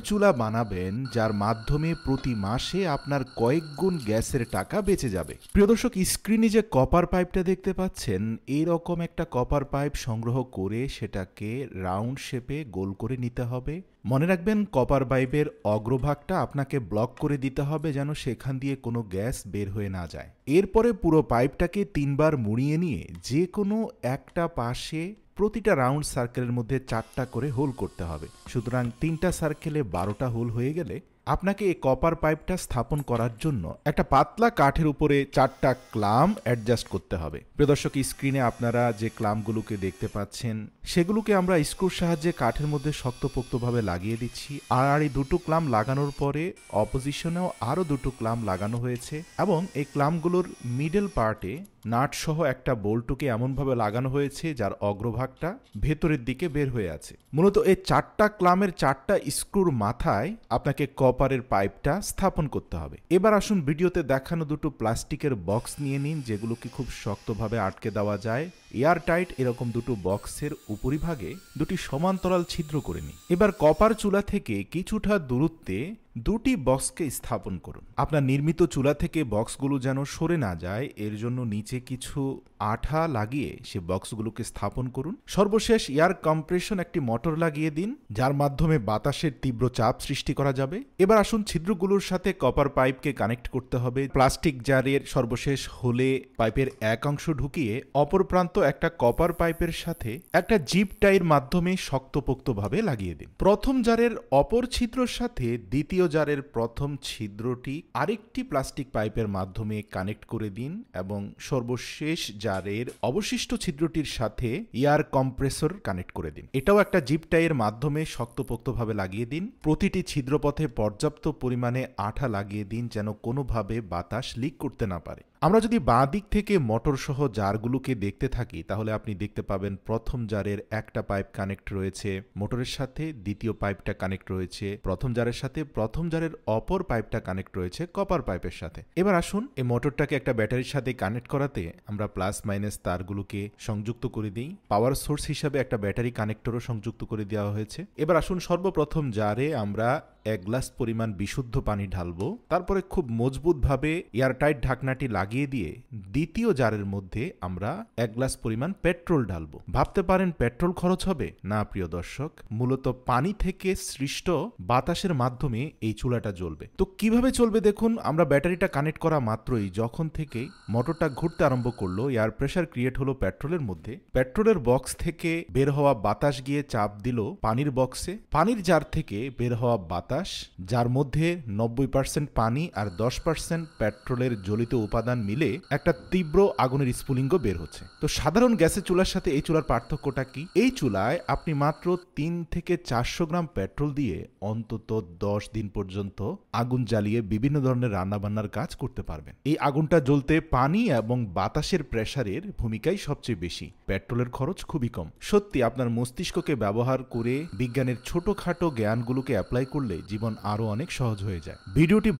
চুলা বানাবেন যার মাধ্যমে প্রতি মাসে আপনার কয়েক গুণ গ্যাসের টাকা বেঁচে যাবে। প্রিয় দর্শক, স্ক্রিনে যে কপার পাইপটা দেখতে পাচ্ছেন, এইরকম একটা কপার পাইপ সংগ্রহ করে সেটাকে রাউন্ড শেপে গোল করে নিতে হবে। মনে রাখবেন, কপার পাইপের অগ্রভাগটা আপনাকে ব্লক করে দিতে হবে যেন সেখান দিয়ে কোনো গ্যাস বের হয়ে না যায়। এরপরে পুরো পাইপটাকে 3 বার মুড়িয়ে নিয়ে যে কোনো একটা পাশে প্রতিটা রাউন্ড সার্কেলের মধ্যে 4টা করে হোল করতে হবে। সুতরাং 3টা সার্কেলে 12টা হোল হয়ে গেলে আপনাকে এই কপার পাইপটা স্থাপন করার জন্য একটা পাতলা কাঠের উপরে 4টা ক্লাম অ্যাডজাস্ট করতে হবে। প্রিয় দর্শক, স্ক্রিনে আপনারা যে ক্লামগুলোকে দেখতে পাচ্ছেন সেগুলোকে আমরা স্ক্রুর সাহায্যে কাঠের মধ্যে শক্তপোক্তভাবে লাগিয়ে দিচ্ছি। আর এই দুটো ক্লাম লাগানোর পরে অপোজিশনেও আরও দুটো ক্লাম লাগানো হয়েছে এবং এই ক্লামগুলোর মিডল পার্টে নাট সহ একটা বোল্টকে এমনভাবে লাগানো হয়েছে যার অগ্রভাগটা ভেতরের দিকে বের হয়ে আছে। মূলত এই 4টা ক্লামের 4টা স্ক্রুর মাথায় আপনাকে কপারের পাইপটা স্থাপন করতে হবে। এবার আসুন ভিডিওতে দেখানো দুটো প্লাস্টিকের বক্স নিয়ে নিন, যেগুলোকে খুব শক্তভাবে আটকে দেওয়া যায়। এয়ার টাইট এরকম দুটো বক্সের উপরিভাগে দুটি সমান্তরাল ছিদ্র করে নিন। এবার কপার চুলা থেকে কিছুটা দূরত্বে দুটি বক্সকে স্থাপন করুন। আপনার নির্মিত চুলা থেকে বক্সগুলো যেন সরে না যায় এর জন্য নিচে কিছু আঠা লাগিয়ে সে বক্সগুলোকে স্থাপন করুন। সর্বশেষ এয়ার কম্প্রেশন একটি মোটর লাগিয়ে দিন, যার মাধ্যমে বাতাসের তীব্র চাপ সৃষ্টি করা যাবে। এবার আসুন ছিদ্রগুলোর সাথে কপার পাইপকে কানেক্ট করতে হবে। প্লাস্টিক জারের সর্বশেষ হোলে পাইপের এক অংশ ঢুকিয়ে অপর প্রান্ত একটা কপার পাইপের সাথে একটা জিপ টাইয়ের মাধ্যমে শক্তপোক্তভাবে লাগিয়ে দিন। প্রথম জারের অপর ছিদ্রের সাথে দ্বিতীয় জারের প্রথম ছিদ্রটি আরেকটি প্লাস্টিক পাইপের মাধ্যমে কানেক্ট করে দিন এবং সর্বশেষ জারের অবশিষ্ট ছিদ্রটির সাথে এয়ার কম্প্রেসর কানেক্ট করে দিন। এটাও একটা জিপ টাইয়ের মাধ্যমে শক্তপোক্তভাবে লাগিয়ে দিন। প্রতিটি ছিদ্রপথে পর্যাপ্ত পরিমাণে আঠা লাগিয়ে দিন যেন কোনোভাবে বাতাস লিক করতে না পারে। আমরা যদি বাঁ দিক থেকে মোটর সহ জারগুলোকে দেখতে থাকি তাহলে আপনি দেখতে পাবেন প্রথম জারের একটা পাইপ কানেক্ট রয়েছে মোটরের সাথে, দ্বিতীয় পাইপটা কানেক্ট রয়েছে প্রথম জারের সাথে, প্রথম জারের অপর পাইপটা কানেক্ট রয়েছে কপার পাইপের সাথে। এবার আসুন এই মোটরটাকে একটা ব্যাটারির সাথে কানেক্ট করাতে আমরা প্লাস মাইনাস তারগুলোকে সংযুক্ত করে দিই। পাওয়ার সোর্স হিসাবে একটা ব্যাটারি কানেক্টরও সংযুক্ত করে দেওয়া হয়েছে। এবার আসুন সর্বপ্রথম জারে আমরা 1 গ্লাস পরিমাণ বিশুদ্ধ পানি ঢালবো। তারপরে খুব মজবুতভাবে এয়ারটাইট ঢাকনাটি লাগিয়ে দিয়ে দ্বিতীয় জারের মধ্যে আমরা 1 গ্লাস পরিমাণ পেট্রোল ঢালবো। ভাবতে পারেন পেট্রোল খরচ হবে? না প্রিয় দর্শক, মূলত পানি থেকে সৃষ্ট বাতাসের মাধ্যমে এই চুলাটা জ্বলবে। তো কিভাবে চলবে দেখুন, আমরা ব্যাটারিটা কানেক্ট করা মাত্রই যখন থেকে মোটরটা ঘুরতে আরম্ভ করলো এয়ার প্রেসার ক্রিয়েট হলো পেট্রোলের মধ্যে। পেট্রোলের বক্স থেকে বের হওয়া বাতাস গিয়ে চাপ দিল পানির বক্সে। পানির জার থেকে বের হওয়া বাতাস, যার মধ্যে 90% পানি আর 10% পেট্রোলের জ্বলিত উপাদান মিলে একটা তীব্র আগুনের স্ফুলিঙ্গ বের হচ্ছে। তো সাধারণ গ্যাসের চুলার সাথে এই চুলার পার্থক্যটা কি? এই চুলায় আপনি মাত্র 3 থেকে 400 গ্রাম পেট্রোল দিয়ে অন্তত 10 দিন পর্যন্ত আগুন জ্বালিয়ে বিভিন্ন ধরনের রান্নাবান্নার কাজ করতে পারবেন। এই আগুনটা জ্বলতে পানি এবং বাতাসের প্রেসারের ভূমিকাই সবচেয়ে বেশি। পেট্রোলের খরচ খুবই কম। সত্যি আপনার মস্তিষ্ককে ব্যবহার করে বিজ্ঞানের ছোটখাটো জ্ঞানগুলোকে অ্যাপ্লাই করলে জীবন আরো অনেক সহজ হয়ে যায়। ভিডিওটি